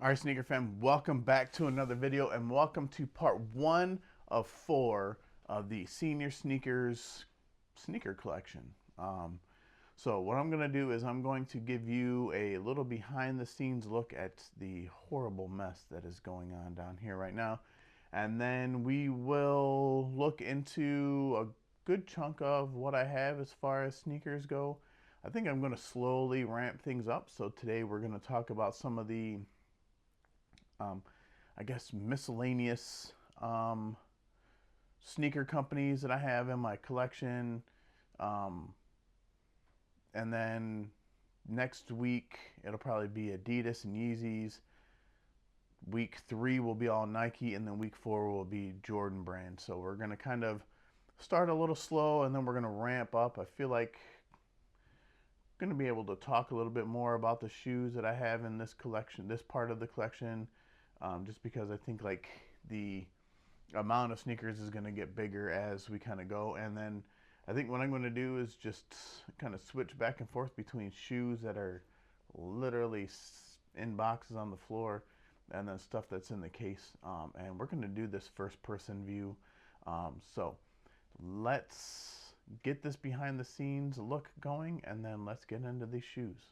All right, sneaker fam, welcome back to another video and welcome to part 1 of 4 of the senior sneakers sneaker collection. So what I'm going to do is I'm going to give you a little behind the scenes look at the horrible mess that is going on down here right now. And then we will look into a good chunk of what I have as far as sneakers go. I think I'm going to slowly ramp things up. So today we're going to talk about some of the um, I guess miscellaneous sneaker companies that I have in my collection. Um, and then next week it'll probably be Adidas and Yeezys. Week 3 will be all Nike, and then week 4 will be Jordan brand. So we're gonna kind of start a little slow, and then we're gonna ramp up. I feel like I'm gonna be able to talk a little bit more about the shoes that I have in this collection, this part of the collection, just because I think like the amount of sneakers is going to get bigger as we kind of go. And then I think what I'm going to do is just kind of switch back and forth between shoes that are literally in boxes on the floor and then stuff that's in the case. And we're going to do this first person view. So let's get this behind the scenes look going, and then let's get into these shoes.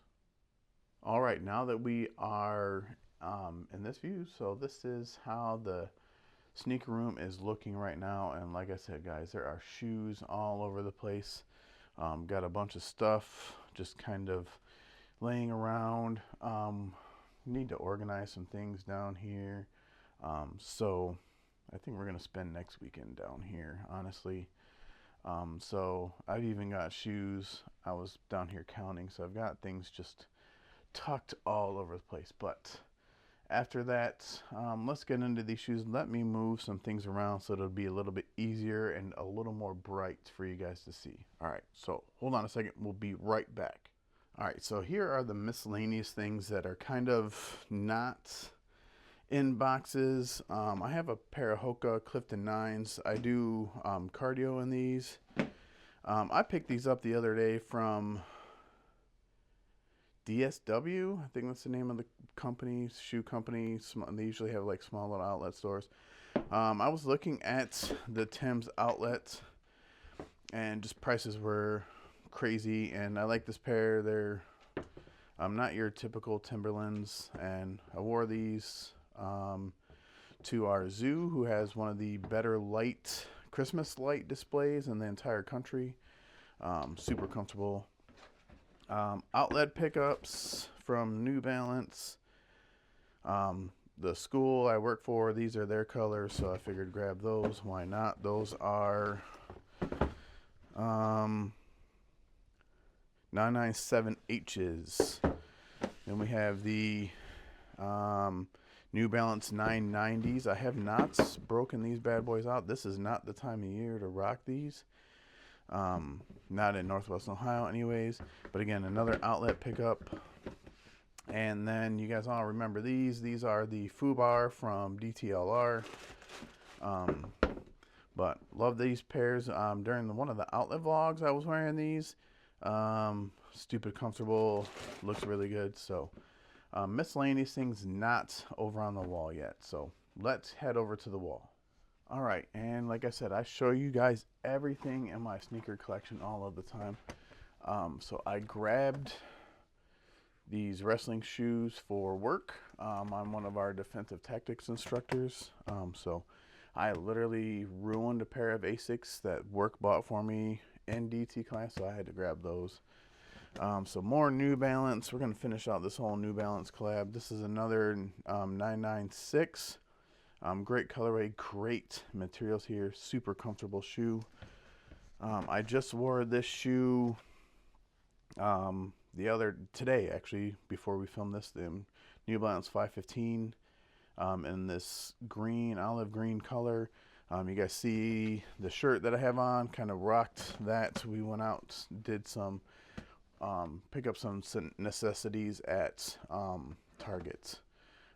All right, now that we are in this view, so this is how the sneaker room is looking right now. And like I said, guys, there are shoes all over the place. Got a bunch of stuff just kind of laying around. Need to organize some things down here. So I think we're gonna spend next weekend down here, honestly. So I've even got shoes. I was down here counting, so I've got things just tucked all over the place. But after that, let's get into these shoes. Let me move some things around so it'll be a little bit easier and a little more bright for you guys to see. All right, so hold on a second. We'll be right back. All right, so here are the miscellaneous things that are kind of not in boxes. I have a pair of Hoka Clifton 9s. I do cardio in these. I picked these up the other day from DSW, I think that's the name of the company, shoe company. They usually have like small little outlet stores. I was looking at the Tim's outlet, and just prices were crazy. And I like this pair. They're not your typical Timberlands, and I wore these to our zoo, who has one of the better light Christmas light displays in the entire country. Super comfortable. Outlet pickups from New Balance. The school I work for, these are their colors, so I figured grab those. Why not? Those are 997H's. Then we have the New Balance 990s. I have not broken these bad boys out. This is not the time of year to rock these. Not in Northwest Ohio anyways, but again, another outlet pickup. And then you guys all remember these are the Fubar from DTLR. But love these pairs. During one of the outlet vlogs I was wearing these. Stupid comfortable, looks really good. So miscellaneous things not over on the wall yet, so let's head over to the wall. All right, and like I said, I show you guys everything in my sneaker collection all of the time. So I grabbed these wrestling shoes for work. I'm one of our defensive tactics instructors. So I literally ruined a pair of Asics that work bought for me in DT class, so I had to grab those. So more New Balance. We're going to finish out this whole New Balance collab. This is another 996. Great colorway, great materials here, super comfortable shoe. I just wore this shoe today actually, before we filmed this, the New Balance 515 in this olive green color. You guys see the shirt that I have on, kind of rocked that. We went out, did some pick up some necessities at Target.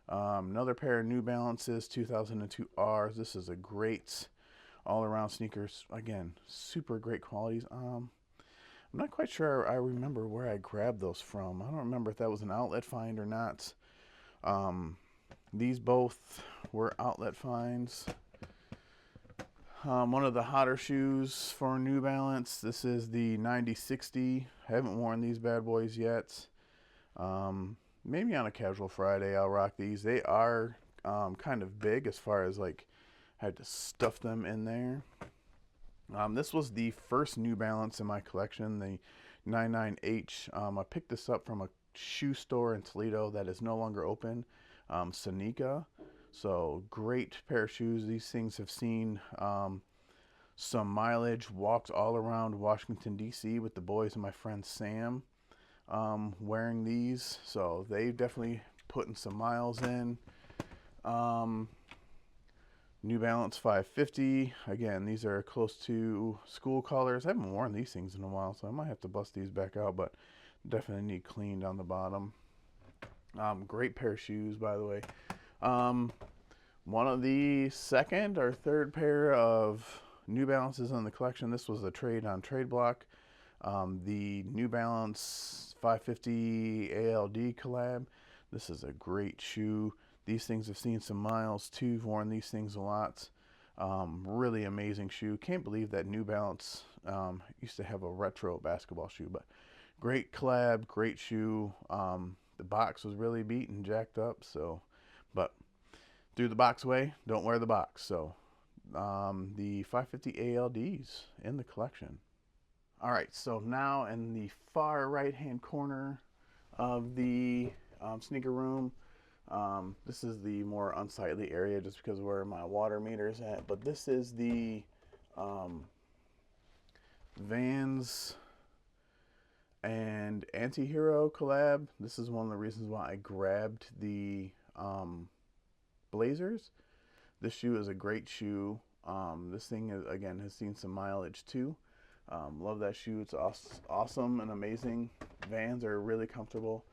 Another pair of New Balances 2002 Rs. This is a great all-around sneakers. Again, super great qualities. I'm not quite sure I remember where I grabbed those from. I don't remember if that was an outlet find or not. These both were outlet finds. One of the hotter shoes for New Balance. This is the 9060. I haven't worn these bad boys yet. Maybe on a casual Friday I'll rock these. They are kind of big as far as like I had to stuff them in there. This was the first New Balance in my collection, the 99H. I picked this up from a shoe store in Toledo that is no longer open, Seneca. So great pair of shoes. These things have seen some mileage. Walked all around Washington, D.C. with the boys and my friend Sam wearing these. So they've definitely putting some miles in. New Balance 550. Again, these are close to school colors. I haven't worn these things in a while, so I might have to bust these back out, but definitely need cleaned on the bottom. Great pair of shoes, by the way. One of the second or third pair of New Balances in the collection. This was a trade on Trade Block. The New Balance 550 ALD collab. This is a great shoe. These things have seen some miles too. Worn these things a lot. Really amazing shoe. Can't believe that New Balance used to have a retro basketball shoe, but great collab, great shoe. The box was really beat and jacked up, so, but threw the box away, don't wear the box. So the 550 ALDs in the collection. All right, so now in the far right hand corner of the sneaker room, this is the more unsightly area just because of where my water meter is at, but this is the Vans and Anti-Hero collab. This is one of the reasons why I grabbed the Blazers. This shoe is a great shoe. This thing is, again, has seen some mileage too. Love that shoe. It's awesome and amazing. Vans are really comfortable.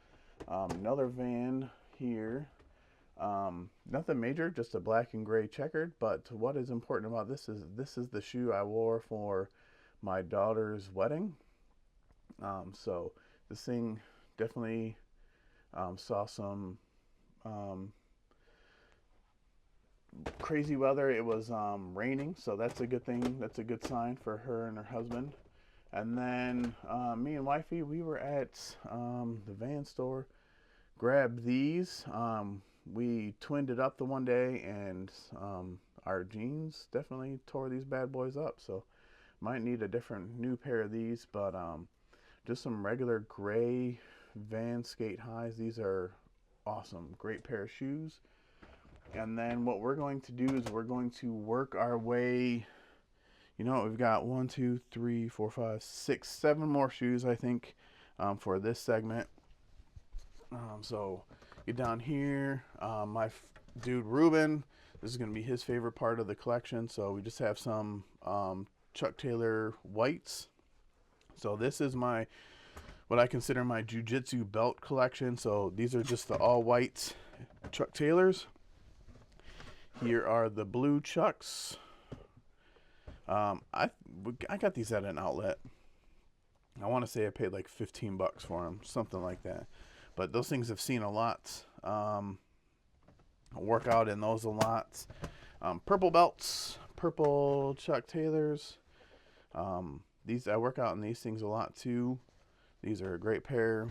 Another Van here. Nothing major, just a black and gray checkered, but what is important about this is the shoe I wore for my daughter's wedding. So this thing definitely saw some crazy weather. It was raining, so that's a good thing. That's a good sign for her and her husband. And then me and wifey, we were at the Van store, grabbed these. We twinned it up the one day, and our jeans definitely tore these bad boys up. So might need a different new pair of these, but just some regular gray Van skate highs. These are awesome. Great pair of shoes. And then what we're going to do is we're going to work our way. You know, we've got 1, 2, 3, 4, 5, 6, 7 more shoes, I think, for this segment. So get down here. My dude Ruben, this is going to be his favorite part of the collection. So we just have some Chuck Taylor whites. So this is what I consider my jiu-jitsu belt collection. So these are just the all white Chuck Taylors. Here are the blue Chucks. I got these at an outlet. I want to say I paid like $15 for them, something like that. But those things have seen a lot. I work out in those a lot. Purple belts, purple Chuck Taylors. These I work out in these things a lot too. These are a great pair.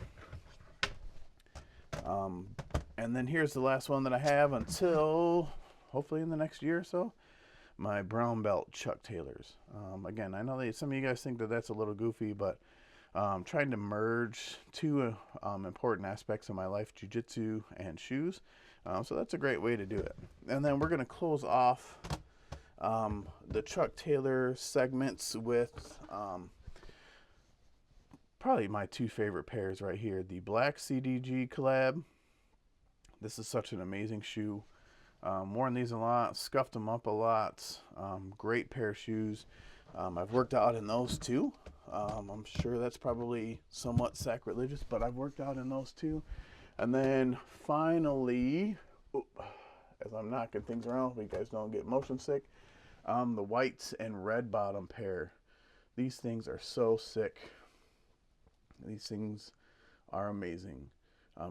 And then here's the last one that I have until hopefully in the next year or so. My brown belt Chuck Taylors. Again, I know some of you guys think that that's a little goofy, but trying to merge two important aspects of my life, jiu-jitsu and shoes. So that's a great way to do it. And then we're going to close off the Chuck Taylor segments with probably my two favorite pairs right here. The black CDG collab. This is such an amazing shoe. Worn these a lot, scuffed them up a lot. Great pair of shoes. I've worked out in those too. I'm sure that's probably somewhat sacrilegious, but I've worked out in those too. And then finally, as I'm knocking things around, so you guys don't get motion sick, the whites and red bottom pair. These things are so sick. These things are amazing.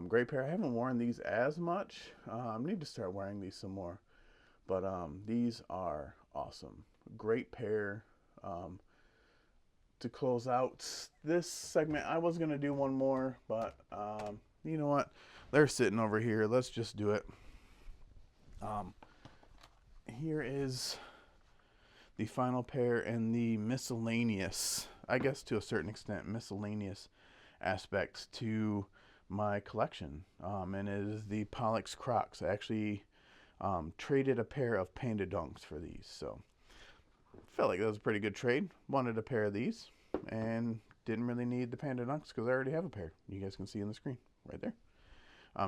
Great pair. I haven't worn these as much. I need to start wearing these some more. But these are awesome. Great pair. To close out this segment, I was going to do one more, but you know what? They're sitting over here. Let's just do it. Here is the final pair and the miscellaneous, I guess to a certain extent, miscellaneous aspects to my collection. And it is the Pollock's Crocs. I actually traded a pair of Panda Dunks for these, so felt like that was a pretty good trade. Wanted a pair of these and didn't really need the Panda Dunks because I already have a pair. You guys can see on the screen right there.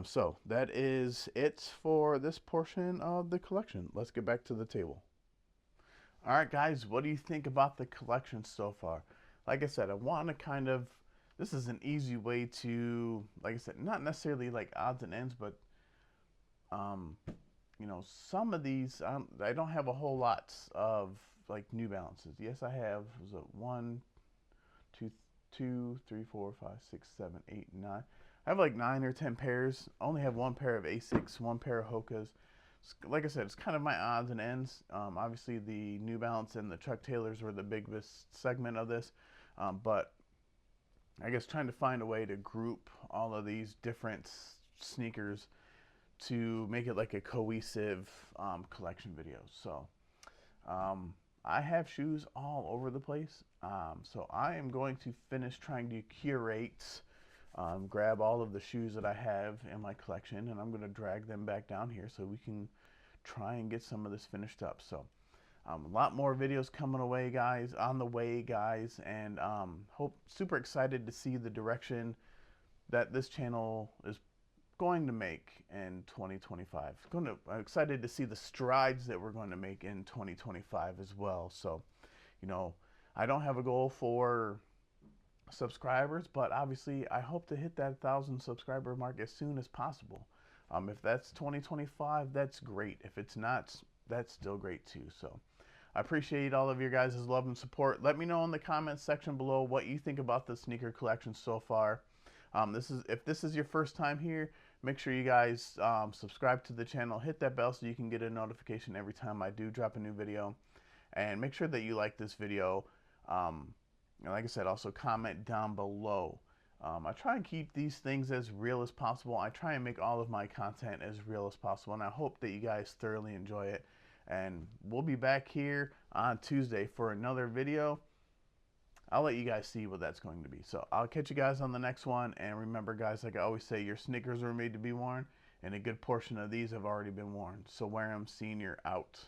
So that is it for this portion of the collection. Let's get back to the table. All right, guys, what do you think about the collection so far? Like I said, I want to kind of, this is an easy way to, like I said, not necessarily like odds and ends, but you know, some of these I don't have a whole lot of like New Balances. Yes, I have. Was it 1, 2, 2, 3, 4, 5, 6, 7, 8, 9. I have like 9 or 10 pairs. I only have one pair of Asics, one pair of Hokas. Like I said, it's kind of my odds and ends. Obviously, the New Balance and the Chuck Taylors were the biggest segment of this, but I guess trying to find a way to group all of these different sneakers to make it like a cohesive collection video. So I have shoes all over the place. So I am going to finish trying to curate, grab all of the shoes that I have in my collection, and I'm going to drag them back down here so we can try and get some of this finished up. So a lot more videos coming away, guys, on the way, guys, and super excited to see the direction that this channel is going to make in 2025. I'm excited to see the strides that we're going to make in 2025 as well. So, you know, I don't have a goal for subscribers, but obviously I hope to hit that 1,000 subscriber mark as soon as possible. If that's 2025, that's great. If it's not, that's still great too. So I appreciate all of your guys' love and support. Let me know in the comments section below what you think about the sneaker collection so far. If this is your first time here, make sure you guys subscribe to the channel, hit that bell so you can get a notification every time I do drop a new video, and make sure that you like this video. And like I said, also comment down below. I try and keep these things as real as possible. I try and make all of my content as real as possible, and I hope that you guys thoroughly enjoy it. And we'll be back here on Tuesday for another video. I'll let you guys see what that's going to be. So I'll catch you guys on the next one. And remember, guys, like I always say, your sneakers were made to be worn, and a good portion of these have already been worn. So wear them, senior out.